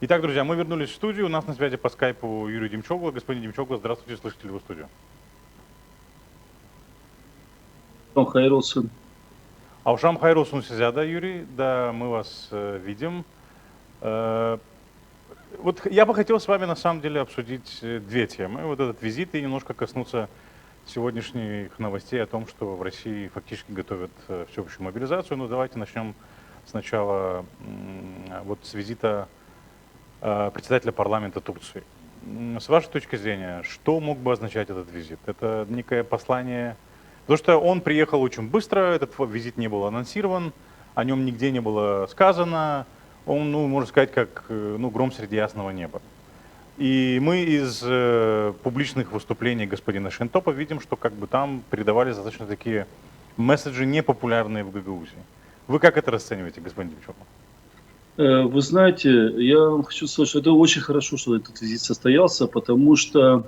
Итак, друзья, мы вернулись в студию. У нас на связи по скайпу Юрий Демчогло. Господин Демчогло, здравствуйте, слышите ли вы студию? Хайрулсын. Аушам хайрулсун сизяда, Юрий. Да, мы вас видим. Вот я бы хотел с вами на самом деле обсудить две темы. Вот этот визит и немножко коснуться сегодняшних новостей о том, что в России фактически готовят всеобщую мобилизацию. Но давайте начнем сначала вот с визита председателя парламента Турции. С вашей точки зрения, что мог бы означать этот визит? Это некое послание... Потому что он приехал очень быстро, этот визит не был анонсирован, о нем нигде не было сказано. Он, можно сказать, как гром среди ясного неба. И мы из публичных выступлений господина Шентопа видим, что как бы там передавали достаточно такие месседжи, непопулярные в Гагаузии. Вы как это расцениваете, господин Демчук? Вы знаете, я вам хочу сказать, что это очень хорошо, что этот визит состоялся, потому что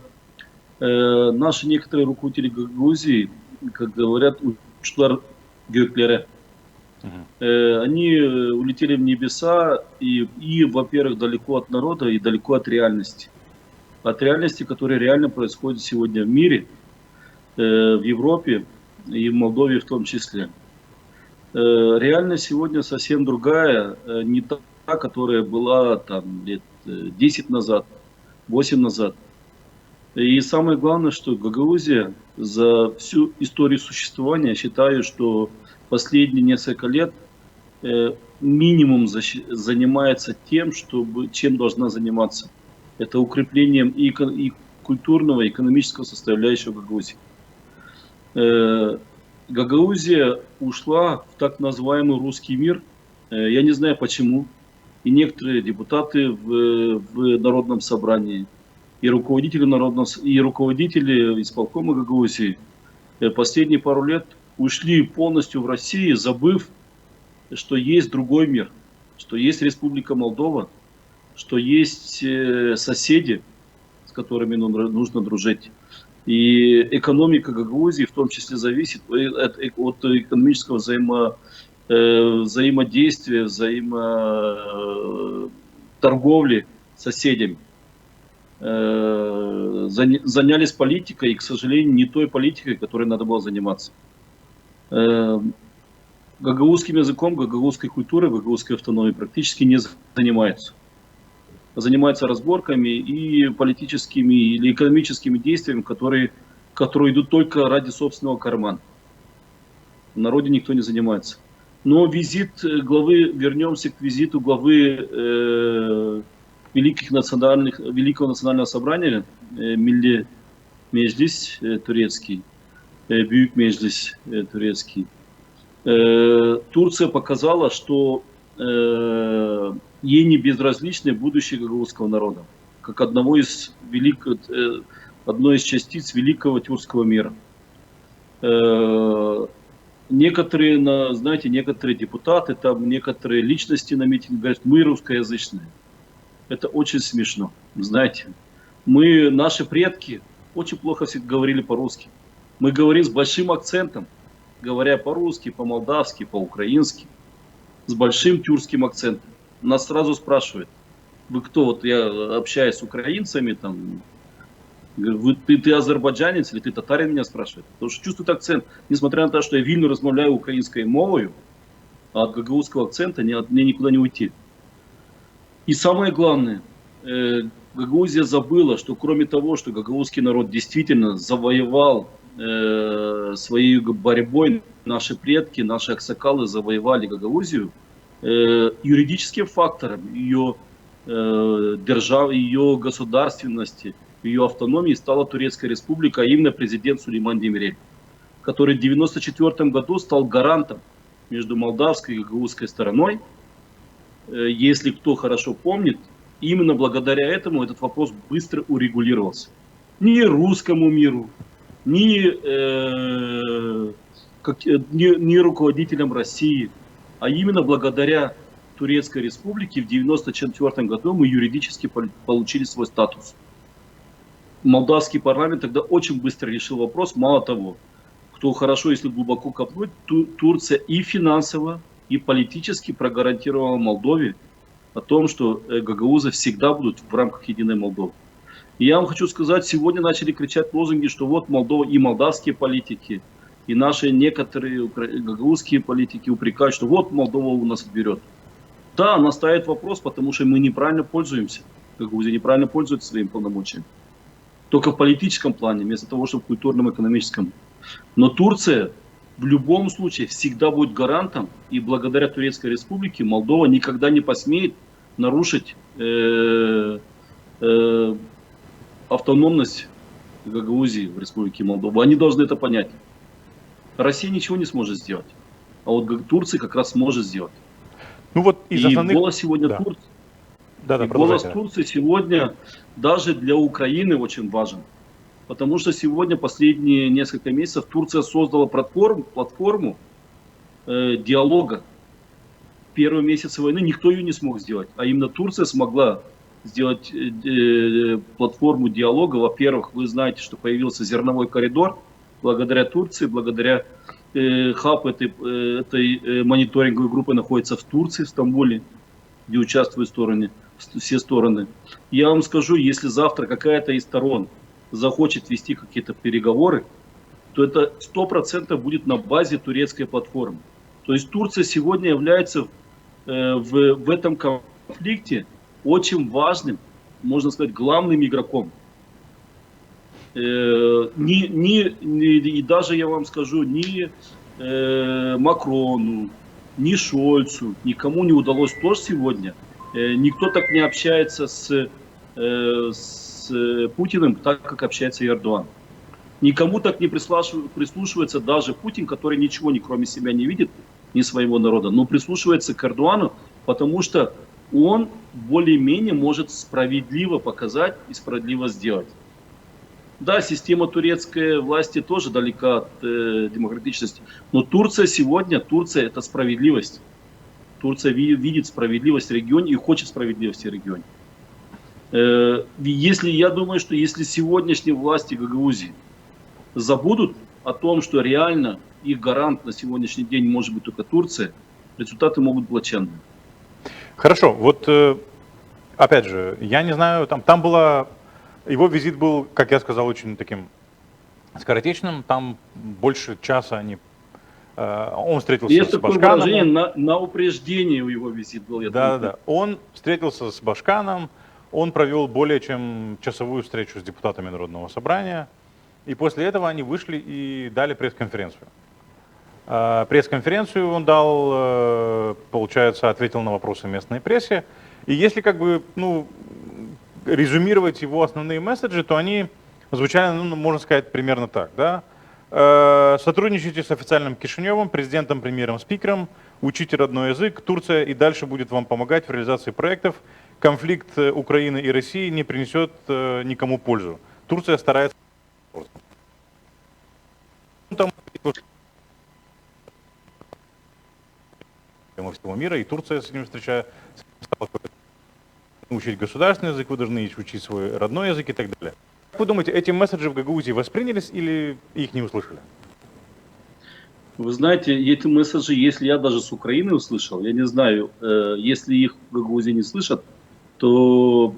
наши некоторые руководители Гагаузии, как говорят, учлар göklere. Они улетели в небеса и, во-первых, далеко от народа и далеко от реальности. От реальности, которая реально происходит сегодня в мире, в Европе и в Молдове в том числе. Реальность сегодня совсем другая, не та, которая была там лет 10 назад, 8 назад. И самое главное, что Гагаузия за всю историю существования, считаю, что последние несколько лет минимум занимается тем, чем должна заниматься. Это укреплением и культурного, и экономического составляющего Гагаузии. Гагаузия ушла в так называемый русский мир. Я не знаю почему. И некоторые депутаты в Народном собрании, и руководители исполкома Гагаузии последние пару лет ушли полностью в Россию, забыв, что есть другой мир, что есть Республика Молдова, что есть соседи, с которыми нужно дружить. И экономика Гагаузии в том числе зависит от экономического взаимодействия, взаимоторговли с соседями. Занялись политикой, и, к сожалению, не той политикой, которой надо было заниматься. Гагаузским языком, гагаузской культурой, гагаузской автономией практически не занимаются. Занимаются разборками и политическими или экономическими действиями, которые идут только ради собственного кармана. В народе никто не занимается. Но вернемся к визиту главы Великого национального собрания, Milli Meclis турецкий, Büyük Meclis турецкий. Турция показала, что ей не безразличны будущее гагаузского народа, как одной из частиц великого тюркского мира. Некоторые депутаты, некоторые личности на митинге говорят, мы русскоязычные. Это очень смешно, знаете. Наши предки очень плохо говорили по-русски. Мы говорим с большим акцентом, говоря по-русски, по-молдавски, по-украински, с большим тюркским акцентом. Нас сразу спрашивают, вы кто? Вот я общаюсь с украинцами, ты азербайджанец или ты татарин, меня спрашивают. Потому что чувствуют акцент, несмотря на то, что я вильно размовляю украинской мовою, а от гагаузского акцента мне никуда не уйти. И самое главное, Гагаузия забыла, что кроме того, что гагаузский народ действительно завоевал своей борьбой, наши предки, наши аксакалы завоевали Гагаузию, юридическим фактором ее державы, ее государственности, ее автономии стала Турецкая республика, а именно президент Сулейман Демирель, который в 1994 году стал гарантом между молдавской и гагаузской стороной. Если кто хорошо помнит, именно благодаря этому этот вопрос быстро урегулировался. Ни русскому миру, ни руководителям России, а именно благодаря Турецкой республике в 1994 году мы юридически получили свой статус. Молдавский парламент тогда очень быстро решил вопрос. Мало того, кто хорошо, если глубоко копнуть, Турция и финансово, и политически прогарантировала Молдове о том, что гагаузы всегда будут в рамках единой Молдовы. И я вам хочу сказать, сегодня начали кричать лозунги, что вот Молдова и молдавские политики, и наши некоторые гагаузские политики упрекают, что вот Молдова у нас отберет. Да, она ставит вопрос, потому что мы неправильно пользуемся. Гагаузия неправильно пользуется своим полномочием. Только в политическом плане, вместо того, чтобы в культурном, экономическом. Но Турция в любом случае всегда будет гарантом, и благодаря Турецкой Республике Молдова никогда не посмеет нарушить автономность Гагаузии в Республике Молдова. Они должны это понять. Россия ничего не сможет сделать, а вот Турция как раз может сделать. Ну вот из основных... голос сегодня Турции. Голос Турции сегодня даже для Украины очень важен. Потому что сегодня, последние несколько месяцев, Турция создала платформу диалога. Первые месяцы войны никто ее не смог сделать. А именно Турция смогла сделать платформу диалога. Во-первых, вы знаете, что появился зерновой коридор. Благодаря Турции, благодаря хаб этой мониторинговой группы находится в Турции, в Стамбуле, где участвуют все стороны. Я вам скажу, если завтра какая-то из сторон захочет вести какие-то переговоры, то это 100% будет на базе турецкой платформы. То есть Турция сегодня является в этом конфликте очень важным, можно сказать, главным игроком. И даже я вам скажу, ни Макрону, ни Шольцу, никому не удалось тоже сегодня. Никто так не общается с Путиным, так как общается Эрдоган. Никому так не прислушивается даже Путин, который ничего ни кроме себя не видит, ни своего народа, но прислушивается к Эрдогану, потому что он более-менее может справедливо показать и справедливо сделать. Да, система турецкой власти тоже далека от демократичности, но Турция сегодня, Турция это справедливость. Турция видит справедливость в регионе и хочет справедливости в регионе. Я думаю, что если сегодняшние власти Гагаузии забудут о том, что реально их гарант на сегодняшний день может быть только Турция, результаты могут быть плачевными. Хорошо, вот опять же, я не знаю, там была, его визит был, как я сказал, очень таким скоротечным, там больше часа он встретился есть с Башканом. Есть на упреждение у его визит был. Да. Он встретился с Башканом, он провел более чем часовую встречу с депутатами Народного собрания, и после этого они вышли и дали пресс-конференцию. Пресс-конференцию он дал, получается, ответил на вопросы местной прессе, и если резюмировать его основные месседжи, то они звучали, можно сказать, примерно так, да? Сотрудничайте с официальным Кишиневым, президентом, премьером, спикером, учите родной язык, Турция и дальше будет вам помогать в реализации проектов. Конфликт Украины и России не принесет никому пользу. Турция старается... всего мира, и Турция с ним встречается, учить государственный язык, вы должны учить свой родной язык и так далее. Как вы думаете, эти месседжи в Гагаузии воспринялись или их не услышали? Вы знаете, эти месседжи, если я даже с Украины услышал, я не знаю, если их в Гагаузии не слышат, то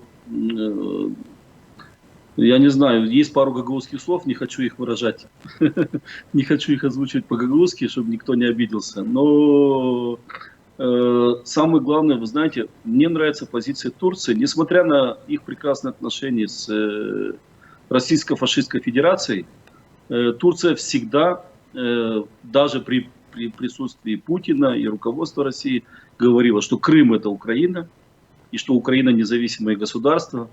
я не знаю, есть пару гагаузских слов, не хочу их выражать, не хочу их озвучивать по-гагаузски, чтобы никто не обиделся. Но самое главное, вы знаете, мне нравится позиция Турции, несмотря на их прекрасные отношения с Российско-фашистской Федерацией, Турция всегда, даже при присутствии Путина и руководства России, говорила, что Крым это Украина, и что Украина независимое государство.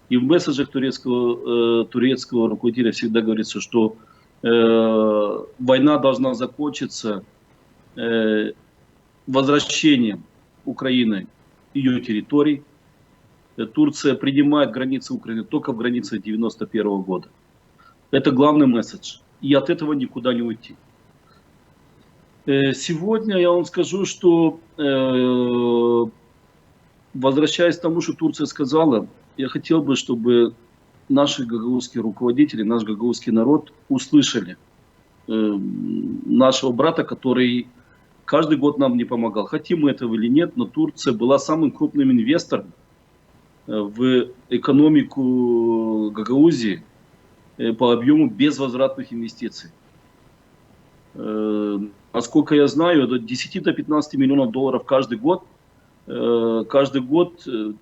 И в месседжах турецкого руководителя всегда говорится, что война должна закончиться возвращением Украины ее территорий. Турция принимает границы Украины только в границах 1991 года. Это главный месседж. И от этого никуда не уйти. Сегодня я вам скажу, что возвращаясь к тому, что Турция сказала, я хотел бы, чтобы наши гагаузские руководители, наш гагаузский народ услышали нашего брата, который каждый год нам не помогал. Хотим мы этого или нет, но Турция была самым крупным инвестором в экономику Гагаузии по объему безвозвратных инвестиций. Насколько я знаю, от 10 до 15 миллионов долларов каждый год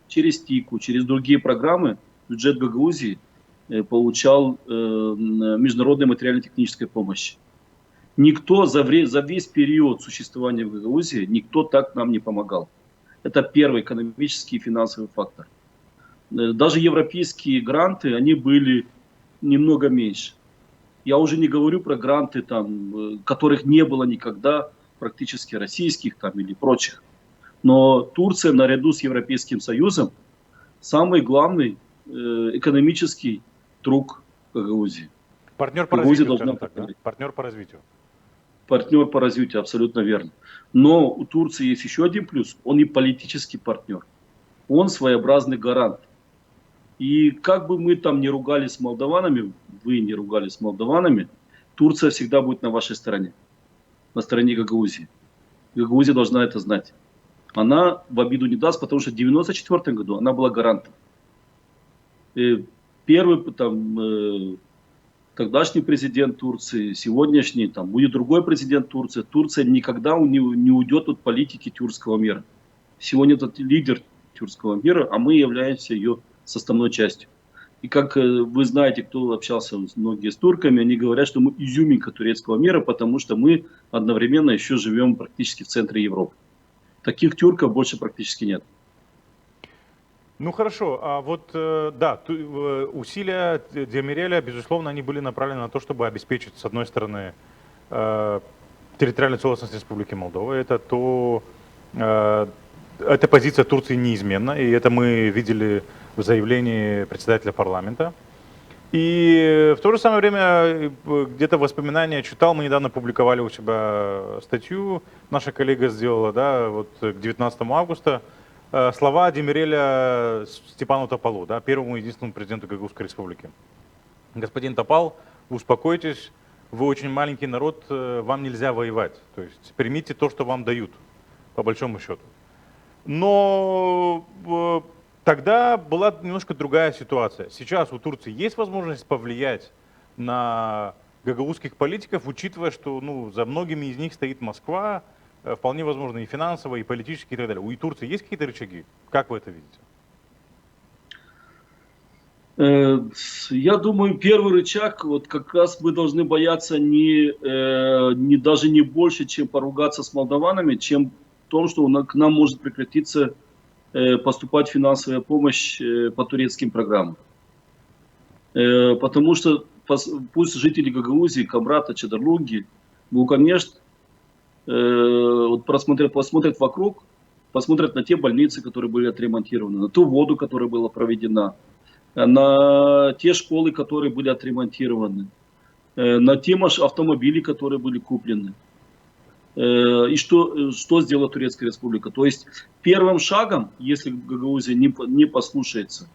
через ТИКу, через другие программы бюджет Гагаузии получал международной материально-технической помощи. Никто за весь период существования в Гагаузии, никто так нам не помогал. Это первый экономический и финансовый фактор. Даже европейские гранты, они были немного меньше. Я уже не говорю про гранты, там, которых не было никогда, практически российских там, или прочих. Но Турция наряду с Европейским Союзом самый главный экономический друг Гагаузии. Партнер по Гагаузия развитию, должна скажем так, да? Партнер по развитию. Партнер по развитию, абсолютно верно. Но у Турции есть еще один плюс. Он и политический партнер. Он своеобразный гарант. И как бы мы там не ругались с молдаванами, вы не ругались с молдаванами, Турция всегда будет на вашей стороне. На стороне Гагаузии. Гагаузия должна это знать. Она в обиду не даст, потому что в 1994 году она была гарантом. И первый там, тогдашний президент Турции, сегодняшний, там будет другой президент Турции. Турция никогда не уйдет от политики тюркского мира. Сегодня этот лидер тюркского мира, а мы являемся ее составной частью. И как вы знаете, кто общался многие с турками, они говорят, что мы изюминка турецкого мира, потому что мы одновременно еще живем практически в центре Европы. Таких тюрков больше практически нет. Ну хорошо, а вот да, усилия Демиреля, безусловно, они были направлены на то, чтобы обеспечить, с одной стороны, территориальную целостность Республики Молдова. Эта позиция Турции неизменна, и это мы видели в заявлении председателя парламента. И в то же самое время где-то воспоминания читал, мы недавно публиковали у себя статью, наша коллега сделала, да, вот к 19 августа, слова Демиреля Степану Топалу, да, первому и единственному президенту Гагаузской республики. Господин Топал, успокойтесь, вы очень маленький народ, вам нельзя воевать, то есть примите то, что вам дают, по большому счету. Но тогда была немножко другая ситуация. Сейчас у Турции есть возможность повлиять на гагаузских политиков, учитывая, что за многими из них стоит Москва, вполне возможно и финансово, и политически, и так далее. У Турции есть какие-то рычаги? Как вы это видите? Я думаю, первый рычаг, вот как раз мы должны бояться даже не больше, чем поругаться с молдаванами, чем в том, что к нам может прекратиться поступать финансовая помощь по турецким программам. Потому что пусть жители Гагаузии, Камрата, Чедарлунги, Булканешт посмотрят вокруг, посмотрят на те больницы, которые были отремонтированы, на ту воду, которая была проведена, на те школы, которые были отремонтированы, на те автомобили, которые были куплены. И что сделала Турецкая Республика? То есть первым шагом, если Гагаузия не послушается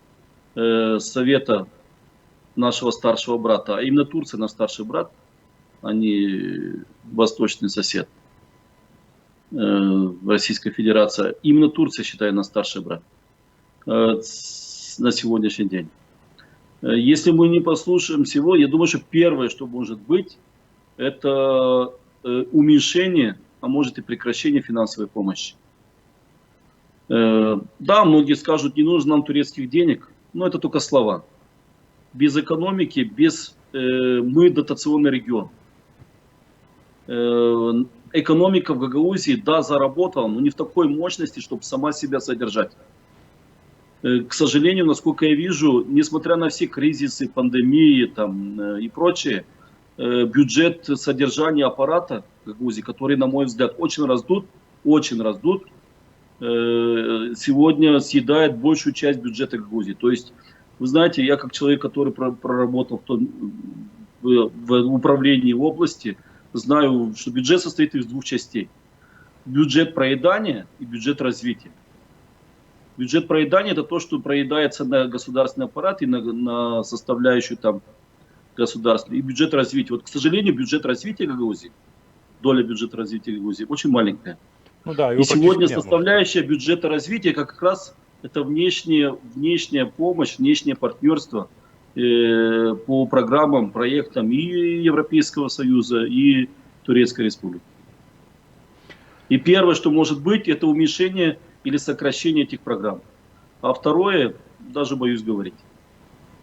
совета нашего старшего брата, а именно Турция наш старший брат, а не восточный сосед Российской Федерации, именно Турция, считаю, наш старший брат на сегодняшний день. Если мы не послушаем всего, я думаю, что первое, что может быть, это уменьшение, а может и прекращение финансовой помощи. Да, многие скажут, не нужно нам турецких денег, но это только слова. Без экономики, мы дотационный регион. Экономика в Гагаузии, да, заработала, но не в такой мощности, чтобы сама себя содержать. К сожалению, насколько я вижу, несмотря на все кризисы, пандемии там, и прочее, бюджет содержания аппарата Гагаузии, который, на мой взгляд, очень раздут, сегодня съедает большую часть бюджета Гагаузии. То есть, вы знаете, я как человек, который проработал в управлении в области, знаю, что бюджет состоит из двух частей. Бюджет проедания и бюджет развития. Бюджет проедания — это то, что проедается на государственный аппарат и на составляющую там государственную. И бюджет развития. Вот, к сожалению, бюджет развития Гагаузии доля бюджета развития Грузии очень маленькая. Ну да, И его сегодня практически нет, составляющая бюджета развития как раз это внешняя помощь, внешнее партнерство по программам, проектам и Европейского Союза, и Турецкой Республики. И первое, что может быть, это уменьшение или сокращение этих программ. А второе, даже боюсь говорить.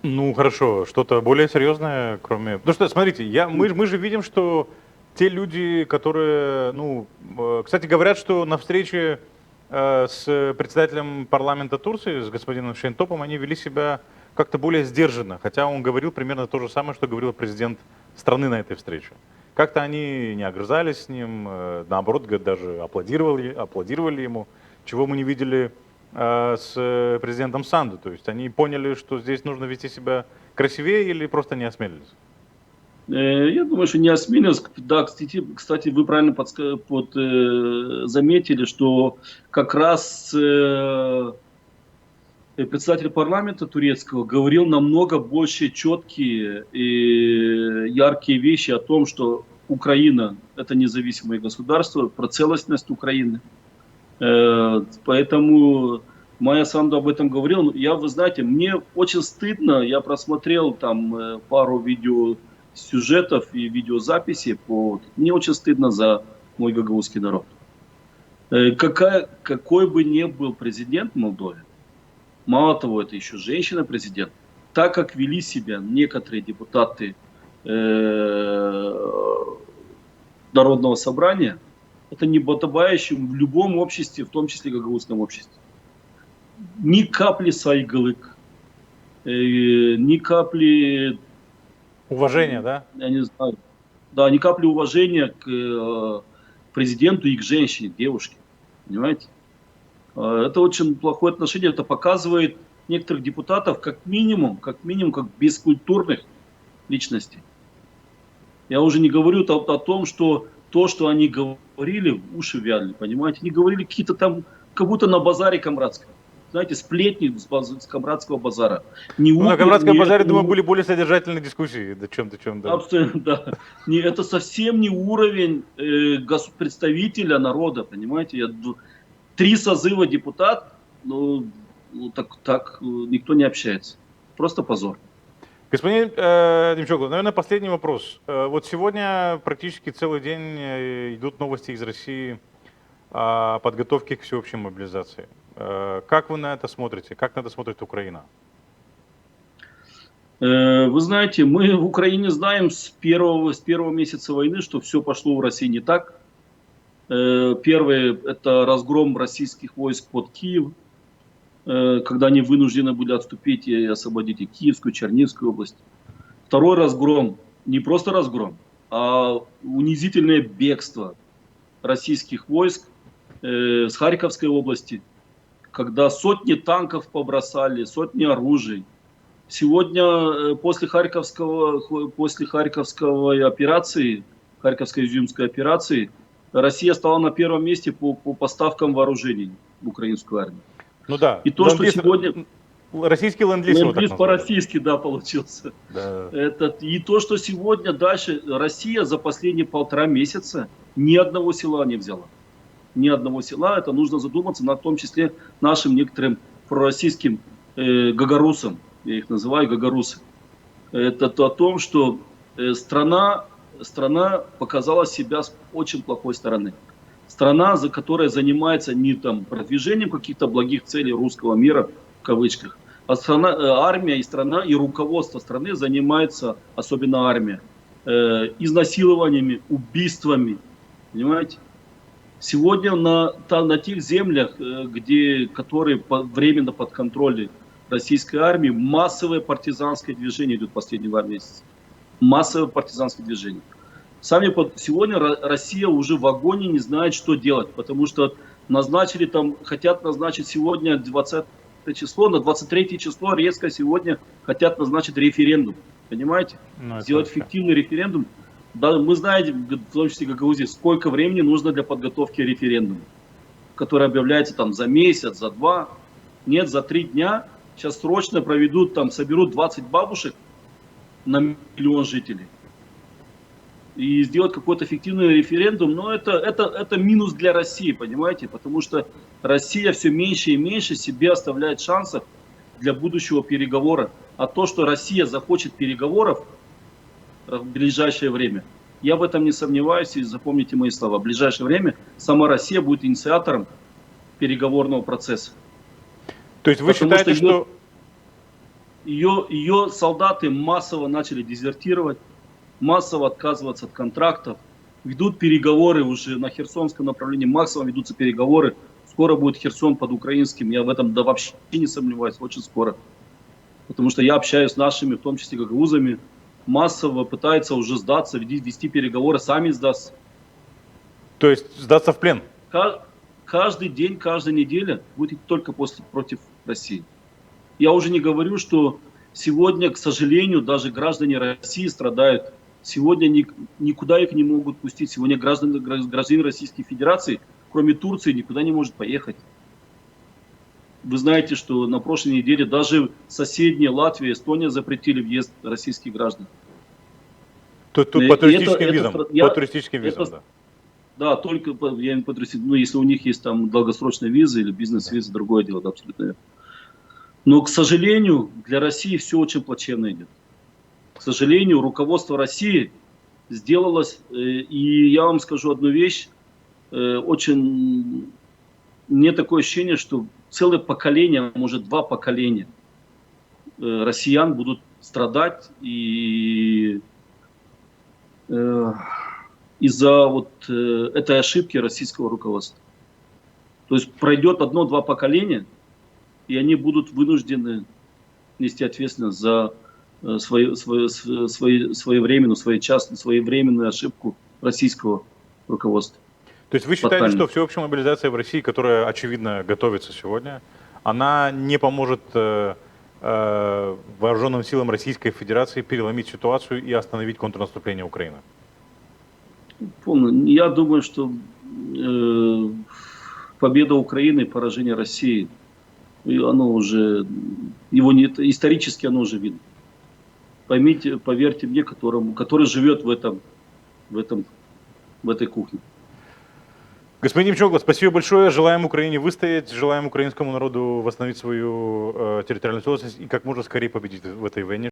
Ну хорошо, что-то более серьезное, кроме... Потому что, смотрите, мы же видим, что те люди, которые, кстати, говорят, что на встрече с председателем парламента Турции, с господином Шейнтопом, они вели себя как-то более сдержанно, хотя он говорил примерно то же самое, что говорил президент страны на этой встрече. Как-то они не огрызались с ним, наоборот, даже аплодировали ему, чего мы не видели с президентом Санду. То есть они поняли, что здесь нужно вести себя красивее или просто не осмелились? Я думаю, что не осмелились. Да, кстати, вы правильно заметили, что как раз председатель парламента турецкого говорил намного больше четкие и яркие вещи о том, что Украина – это независимое государство, про целостность Украины. Поэтому Майя Санду об этом говорил. Вы знаете, мне очень стыдно, я просмотрел там пару видеосюжетов и видеозаписей, мне очень стыдно за мой гагаузский народ. Какой бы ни был президент в Молдове, мало того, это еще женщина-президент, так как вели себя некоторые депутаты Народного собрания, это не подобающе в любом обществе, в том числе гагаузском обществе. Ни капли сайгылык, ни капли... Уважение, да? Я не знаю. Да, ни капли уважения к президенту и к женщине, к девушке. Понимаете? Это очень плохое отношение. Это показывает некоторых депутатов как минимум, как бескультурных личностей. Я уже не говорю о том, что то, что они говорили, уши вяли, понимаете? Они говорили какие-то там, как будто на базаре камрадском. Знаете, сплетни с камрадского базара. На камрадском базаре, думаю, были более содержательные дискуссии, чем да. Абсолютно, да. Это совсем не уровень представителя народа, понимаете? 3 созыва депутат, так никто не общается. Просто позор. Господин Демчугов, наверное, последний вопрос. Вот сегодня практически целый день идут новости из России о подготовке к всеобщей мобилизации. Как вы на это смотрите? Как на это смотрит Украина? Вы знаете, мы в Украине знаем с первого месяца войны, что все пошло в России не так. Первый – это разгром российских войск под Киев, когда они вынуждены были отступить и освободить и Киевскую, Черниговскую область. Второй разгром, не просто разгром, а унизительное бегство российских войск с Харьковской области, когда сотни танков побросали, сотни оружий. Сегодня после Харьковской операции, Харьковско-Изюмской операции, Россия стала на первом месте по поставкам вооружений в украинскую армию. Ну да. И то, что сегодня... Российский ленд-лиз. Ленд-лиз по-российски, да, получился. Да. И то, что сегодня дальше Россия за последние 1,5 месяца ни одного села не взяла. Ни одного села. Это нужно задуматься, в том числе нашим некоторым пророссийским гагарусам. Я их называю гагарусы. Это о том, что страна показала себя с очень плохой стороны. Страна, которая занимается не продвижением каких-то благих целей русского мира, в кавычках, а армия и страна, и руководство страны занимается, особенно армия, изнасилованиями, убийствами. Понимаете? Сегодня на тех землях, которые временно под контролем российской армии, массовое партизанское движение идет последние 2 месяца. Массовое партизанское движение. Сегодня Россия уже в агонии не знает, что делать, потому что хотят назначить сегодня 20 число, на 23 число резко сегодня хотят назначить референдум. Понимаете? Сделать фиктивный референдум. Да, мы знаем, в том числе Гагаузии, сколько времени нужно для подготовки референдума, который объявляется за месяц, за 2, нет, за 3 дня. Сейчас срочно соберут 20 бабушек на 1 миллион жителей. и сделать какой-то эффективный референдум, но это минус для России, понимаете, потому что Россия все меньше и меньше себе оставляет шансов для будущего переговора. А то, что Россия захочет переговоров в ближайшее время, я в этом не сомневаюсь, и запомните мои слова, в ближайшее время сама Россия будет инициатором переговорного процесса. То есть вы Потому считаете, что... Ее солдаты массово начали дезертировать, массово отказываться от контрактов, ведут переговоры уже на Херсонском направлении, массово ведутся переговоры. Скоро будет Херсон под украинским, я в этом да вообще не сомневаюсь, очень скоро. Потому что я общаюсь с нашими, в том числе гагаузами, массово пытаются уже сдаться, вести переговоры, сами сдаться. То есть сдаться в плен? Каждый день, каждая неделя будет только против России. Я уже не говорю, что сегодня, к сожалению, даже граждане России страдают. Сегодня никуда их не могут пустить. Сегодня гражданин Российской Федерации, кроме Турции, никуда не может поехать. Вы знаете, что на прошлой неделе даже соседние Латвия и Эстония запретили въезд российских граждан. Тут по туристическим визам. По туристическим визам, да. Да, только я не ну, если у них есть там долгосрочная виза или бизнес-виза, другое дело, да, абсолютно верно. Но, к сожалению, для России все очень плачевно идет. К сожалению, руководство России сделалось, и я вам скажу одну вещь, очень, мне такое ощущение, что целое поколение, может 2 поколения россиян будут страдать и из-за вот этой ошибки российского руководства. То есть пройдет 1-2 поколения, и они будут вынуждены нести ответственность за своевременную ошибку российского руководства. То есть вы считаете, что всеобщая мобилизация в России, которая, очевидно, готовится сегодня, она не поможет вооруженным силам Российской Федерации переломить ситуацию и остановить контрнаступление Украины? Я думаю, что победа Украины и поражение России, оно уже, его нет, исторически оно уже видно. Поймите, поверьте мне, который живет в этой кухне. Господин Демчогло, спасибо большое. Желаем Украине выстоять, желаем украинскому народу восстановить свою территориальную целостность и как можно скорее победить в этой войне.